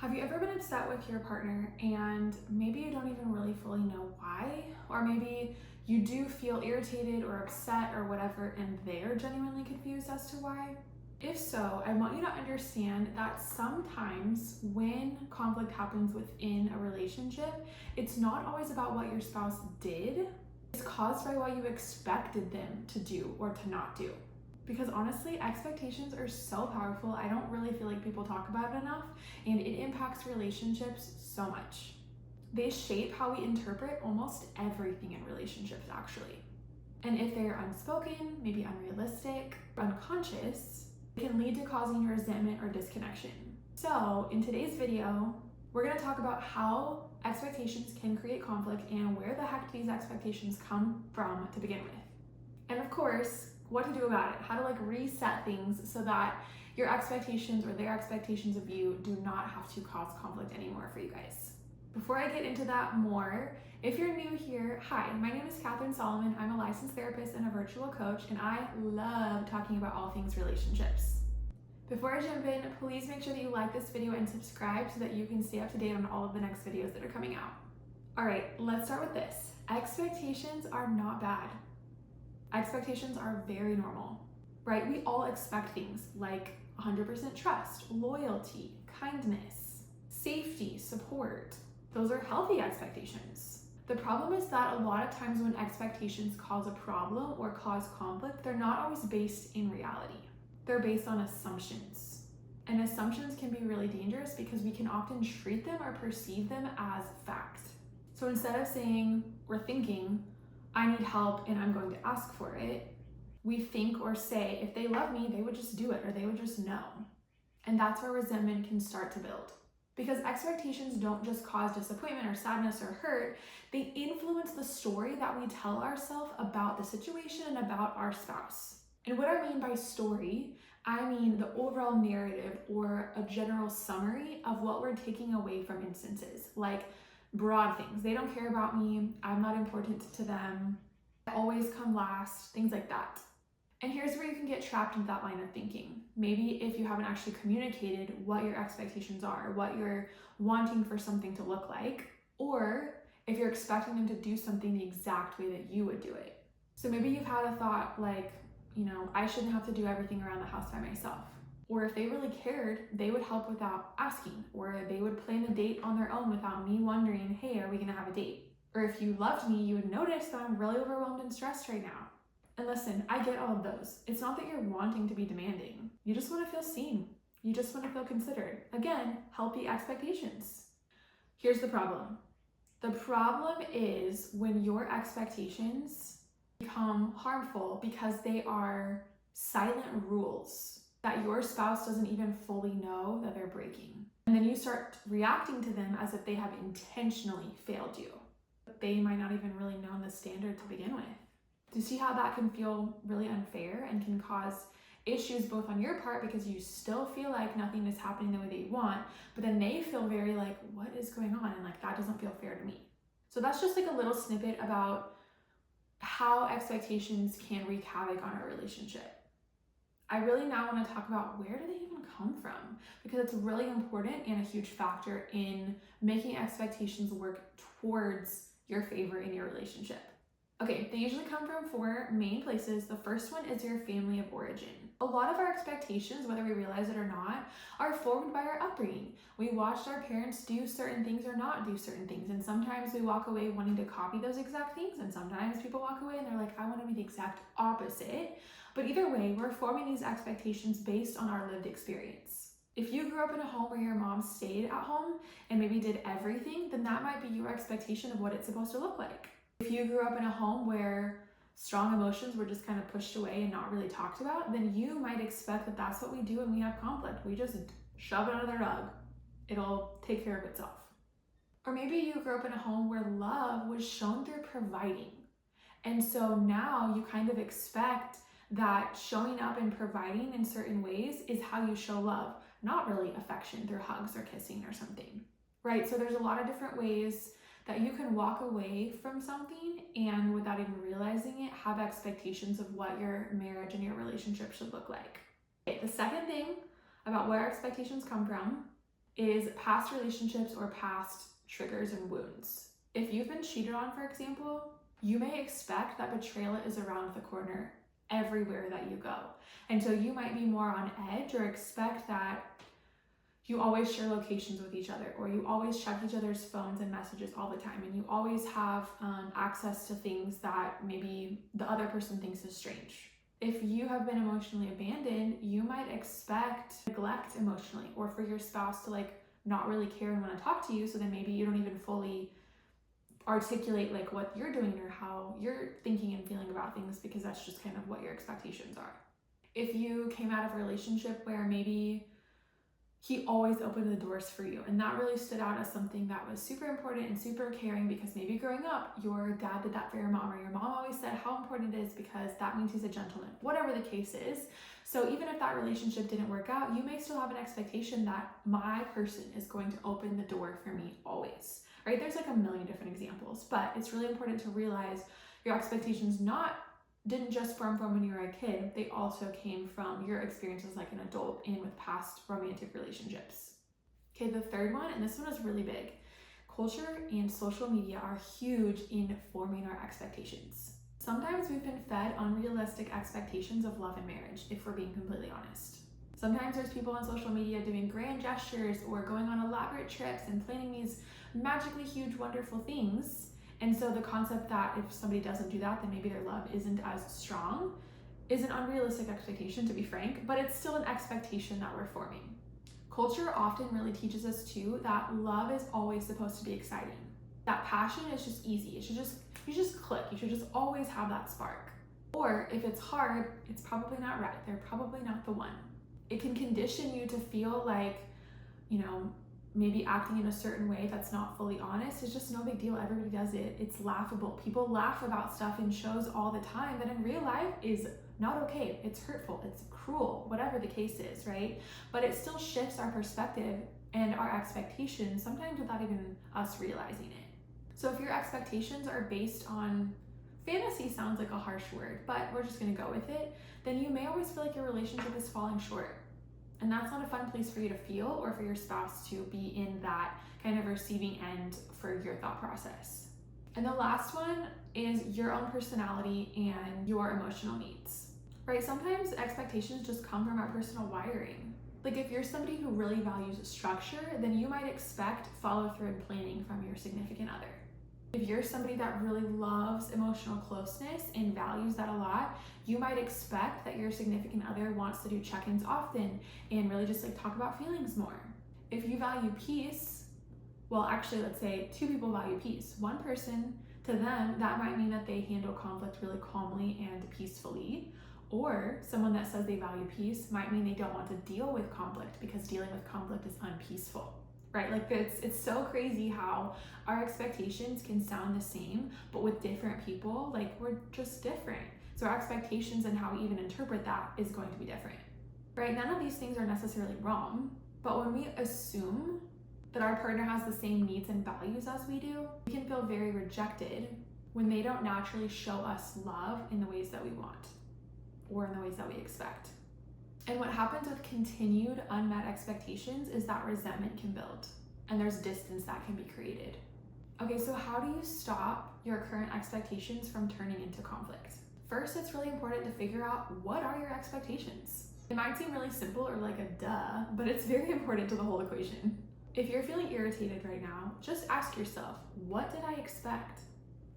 Have you ever been upset with your partner and maybe you don't even really fully know why? Or maybe you do feel irritated or upset or whatever and they're genuinely confused as to why? If so, I want you to understand that sometimes when conflict happens within a relationship, it's not always about what your spouse did. It's caused by what you expected them to do or to not do. Because honestly, expectations are so powerful. I don't really feel like people talk about it enough, and it impacts relationships so much. They shape how we interpret almost everything in relationships, actually. And if they're unspoken, maybe unrealistic, unconscious, it can lead to causing resentment or disconnection. So in today's video, we're going to talk about how expectations can create conflict and where the heck these expectations come from to begin with. And of course, what to do about it, how to reset things so that your expectations or their expectations of you do not have to cause conflict anymore for you guys. Before I get into that more, if you're new here, hi, my name is Catherine Solomon. I'm a licensed therapist and a virtual coach, and I love talking about all things relationships. Before I jump in, please make sure that you like this video and subscribe so that you can stay up to date on all of the next videos that are coming out. All right, let's start with this. Expectations are not bad. Expectations are very normal, right? We all expect things like 100% trust, loyalty, kindness, safety, support. Those are healthy expectations. The problem is that a lot of times when expectations cause a problem or cause conflict, they're not always based in reality. They're based on assumptions. And assumptions can be really dangerous because we can often treat them or perceive them as fact. So instead of saying or thinking, I need help and I'm going to ask for it, we think or say, if they love me, they would just do it or they would just know. And that's where resentment can start to build. Because expectations don't just cause disappointment or sadness or hurt, they influence the story that we tell ourselves about the situation and about our spouse. And what I mean by story, I mean the overall narrative or a general summary of what we're taking away from instances. Like broad things. They don't care about me. I'm not important to them. I always come last, things like that. And here's where you can get trapped in that line of thinking. Maybe if you haven't actually communicated what your expectations are, what you're wanting for something to look like, or if you're expecting them to do something the exact way that you would do it. So maybe you've had a thought like, I shouldn't have to do everything around the house by myself. Or if they really cared, they would help without asking, or they would plan a date on their own without me wondering, hey, are we gonna have a date? Or if you loved me, you would notice that I'm really overwhelmed and stressed right now. And listen, I get all of those. It's not that you're wanting to be demanding. You just wanna feel seen. You just wanna feel considered. Again, healthy expectations. Here's the problem. The problem is when your expectations become harmful because they are silent rules that your spouse doesn't even fully know that they're breaking. And then you start reacting to them as if they have intentionally failed you. They might not even really know the standard to begin with. Do you see how that can feel really unfair and can cause issues both on your part because you still feel like nothing is happening the way that you want, but then they feel very like, what is going on? And that doesn't feel fair to me. So that's just a little snippet about how expectations can wreak havoc on our relationship. I really now want to talk about where do they even come from, because it's really important and a huge factor in making expectations work towards your favor in your relationship. Okay, they usually come from 4 main places. The first one is your family of origin. A lot of our expectations, whether we realize it or not, are formed by our upbringing. We watched our parents do certain things or not do certain things, and sometimes we walk away wanting to copy those exact things, and sometimes people walk away and they're like, I want to be the exact opposite. But either way, we're forming these expectations based on our lived experience. If you grew up in a home where your mom stayed at home and maybe did everything, then that might be your expectation of what it's supposed to look like. If you grew up in a home where strong emotions were just kind of pushed away and not really talked about, then you might expect that that's what we do when we have conflict. We just shove it under the rug. It'll take care of itself. Or maybe you grew up in a home where love was shown through providing. And so now you kind of expect that showing up and providing in certain ways is how you show love, not really affection through hugs or kissing or something, right? So there's a lot of different ways that you can walk away from something and without even realizing it, have expectations of what your marriage and your relationship should look like. Okay, the second thing about where expectations come from is past relationships or past triggers and wounds. If you've been cheated on, for example, you may expect that betrayal is around the corner everywhere that you go. And so you might be more on edge or expect that you always share locations with each other, or you always check each other's phones and messages all the time, and you always have access to things that maybe the other person thinks is strange. If you have been emotionally abandoned, you might expect neglect emotionally, or for your spouse to not really care and want to talk to you, so then maybe you don't even fully articulate what you're doing or how you're thinking and feeling about things, because that's just kind of what your expectations are. If you came out of a relationship where maybe he always opened the doors for you, and that really stood out as something that was super important and super caring, because maybe growing up your dad did that for your mom, or your mom always said how important it is because that means he's a gentleman, whatever the case is. So even if that relationship didn't work out, you may still have an expectation that my person is going to open the door for me always, right? There's a million different examples, but it's really important to realize your expectations didn't just form from when you were a kid, they also came from your experiences like an adult and with past romantic relationships. Okay, the third one, and this one is really big. Culture and social media are huge in forming our expectations. Sometimes we've been fed unrealistic expectations of love and marriage, if we're being completely honest. Sometimes there's people on social media doing grand gestures or going on elaborate trips and planning these magically huge, wonderful things. And so the concept that if somebody doesn't do that, then maybe their love isn't as strong is an unrealistic expectation, to be frank, but it's still an expectation that we're forming. Culture often really teaches us too that love is always supposed to be exciting. That passion is just easy. You just click. You should just always have that spark. Or if it's hard, it's probably not right. They're probably not the one. It can condition you to feel like, maybe acting in a certain way that's not fully honest is just no big deal. Everybody does it. It's laughable. People laugh about stuff in shows all the time that in real life is not okay. It's hurtful. It's cruel, whatever the case is, right? But it still shifts our perspective and our expectations, sometimes without even us realizing it. So if your expectations are based on fantasy, sounds like a harsh word, but we're just going to go with it, then you may always feel like your relationship is falling short. And that's not a fun place for you to feel, or for your spouse to be in that kind of receiving end for your thought process. And the last one is your own personality and your emotional needs, right? Sometimes expectations just come from our personal wiring. If you're somebody who really values structure, then you might expect follow through and planning from your significant other. If you're somebody that really loves emotional closeness and values that a lot, you might expect that your significant other wants to do check-ins often and really just talk about feelings more. If you value peace, well, actually, let's say two people value peace. One person, to them, that might mean that they handle conflict really calmly and peacefully. Or someone that says they value peace might mean they don't want to deal with conflict because dealing with conflict is unpeaceful. Right? It's so crazy how our expectations can sound the same, but with different people, we're just different. So our expectations and how we even interpret that is going to be different. Right? None of these things are necessarily wrong, but when we assume that our partner has the same needs and values as we do, we can feel very rejected when they don't naturally show us love in the ways that we want or in the ways that we expect. And what happens with continued unmet expectations is that resentment can build and there's distance that can be created. Okay, so how do you stop your current expectations from turning into conflict? First, it's really important to figure out what are your expectations. It might seem really simple or like a duh, but it's very important to the whole equation. If you're feeling irritated right now, just ask yourself, what did I expect?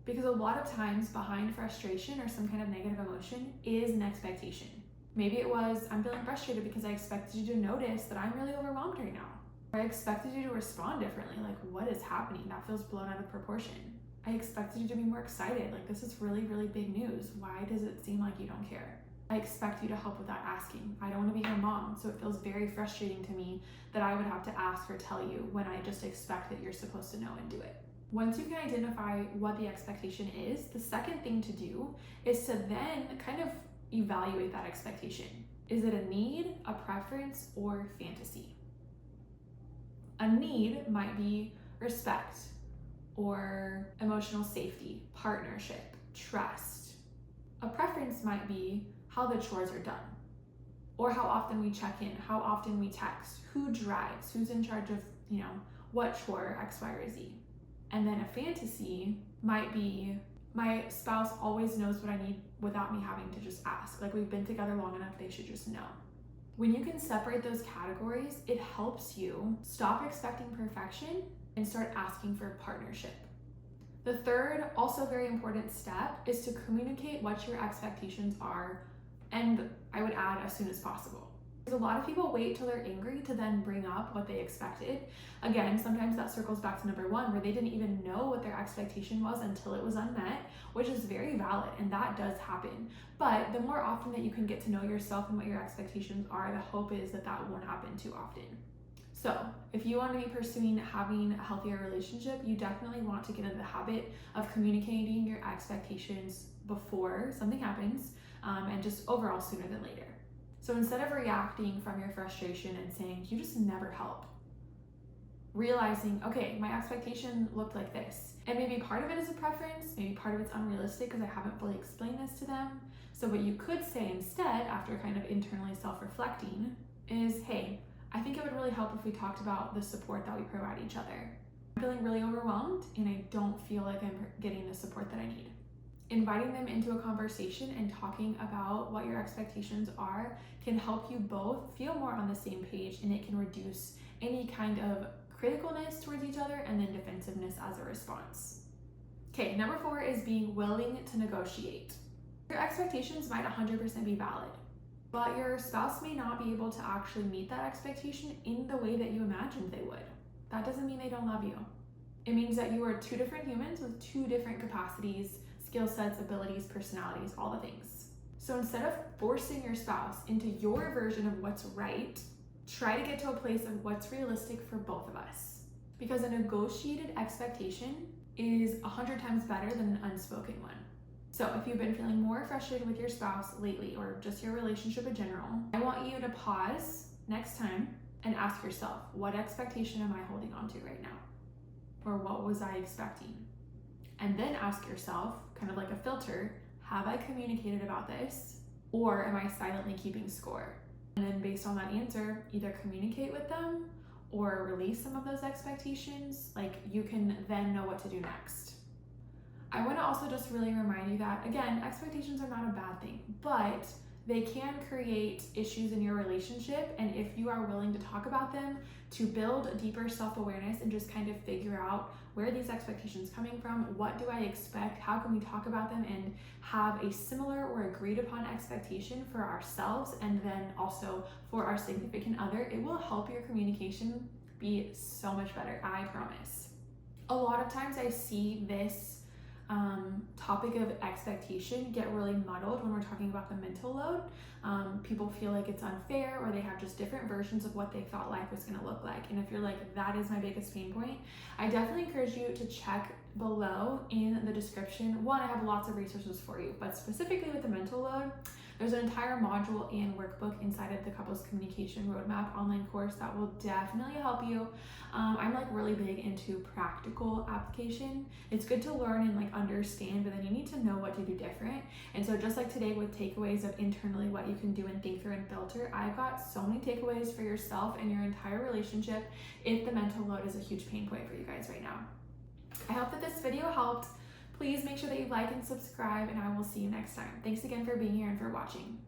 Because a lot of times behind frustration or some kind of negative emotion is an expectation. Maybe it was, I'm feeling frustrated because I expected you to notice that I'm really overwhelmed right now. Or I expected you to respond differently, what is happening? That feels blown out of proportion. I expected you to be more excited, this is really, really big news. Why does it seem like you don't care? I expect you to help without asking. I don't want to be your mom, so it feels very frustrating to me that I would have to ask or tell you when I just expect that you're supposed to know and do it. Once you can identify what the expectation is, the second thing to do is to then kind of evaluate that expectation. Is it a need, a preference, or fantasy? A need might be respect or emotional safety, partnership, trust. A preference might be how the chores are done. or how often we check in, how often we text, who drives, who's in charge of, what chore, X, Y, or Z. And then a fantasy might be, my spouse always knows what I need without me having to just ask. Like, we've been together long enough, they should just know. When you can separate those categories, it helps you stop expecting perfection and start asking for partnership. The third, also very important step, is to communicate what your expectations are, and I would add as soon as possible. Because a lot of people wait till they're angry to then bring up what they expected. Again, sometimes that circles back to number one, where they didn't even know what their expectation was until it was unmet, which is very valid, and that does happen. But the more often that you can get to know yourself and what your expectations are, the hope is that that won't happen too often. So if you want to be pursuing having a healthier relationship, you definitely want to get into the habit of communicating your expectations before something happens, and just overall sooner than later. So instead of reacting from your frustration and saying, you just never help, realizing, okay, my expectation looked like this. And maybe part of it is a preference, maybe part of it's unrealistic because I haven't fully explained this to them. So what you could say instead, after kind of internally self-reflecting, is, hey, I think it would really help if we talked about the support that we provide each other. I'm feeling really overwhelmed and I don't feel like I'm getting the support that I need. Inviting them into a conversation and talking about what your expectations are can help you both feel more on the same page, and it can reduce any kind of criticalness towards each other and then defensiveness as a response. Okay, number 4 is being willing to negotiate. Your expectations might 100% be valid, but your spouse may not be able to actually meet that expectation in the way that you imagined they would. That doesn't mean they don't love you. It means that you are two different humans with two different capacities, skill sets, abilities, personalities, all the things. So instead of forcing your spouse into your version of what's right, try to get to a place of what's realistic for both of us. Because a negotiated expectation is 100 times better than an unspoken one. So if you've been feeling more frustrated with your spouse lately, or just your relationship in general, I want you to pause next time and ask yourself, what expectation am I holding on to right now? Or what was I expecting? And then ask yourself, kind of like a filter, have I communicated about this? Or am I silently keeping score? And then based on that answer, either communicate with them or release some of those expectations. Like, you can then know what to do next. I want to also just really remind you that, again, expectations are not a bad thing, but they can create issues in your relationship. And if you are willing to talk about them, to build deeper self-awareness and just kind of figure out where are these expectations coming from, what do I expect, how can we talk about them and have a similar or agreed upon expectation for ourselves and then also for our significant other, it will help your communication be so much better, I promise. A lot of times I see this topic of expectation get really muddled when we're talking about the mental load. People feel like it's unfair, or they have just different versions of what they thought life was going to look like. And if you're like, that is my biggest pain point, I definitely encourage you to check below in the description. One, I have lots of resources for you, but specifically with the mental load, there's an entire module and workbook inside of the Couples Communication Roadmap online course that will definitely help you. I'm like really big into practical application. It's good to learn and like understand, but then you need to know what to do different. And so just like today with takeaways of internally what you can do and think through and filter, I've got so many takeaways for yourself and your entire relationship if the mental load is a huge pain point for you guys right now. I hope that this video helped. Please make sure that you like and subscribe, and I will see you next time. Thanks again for being here and for watching.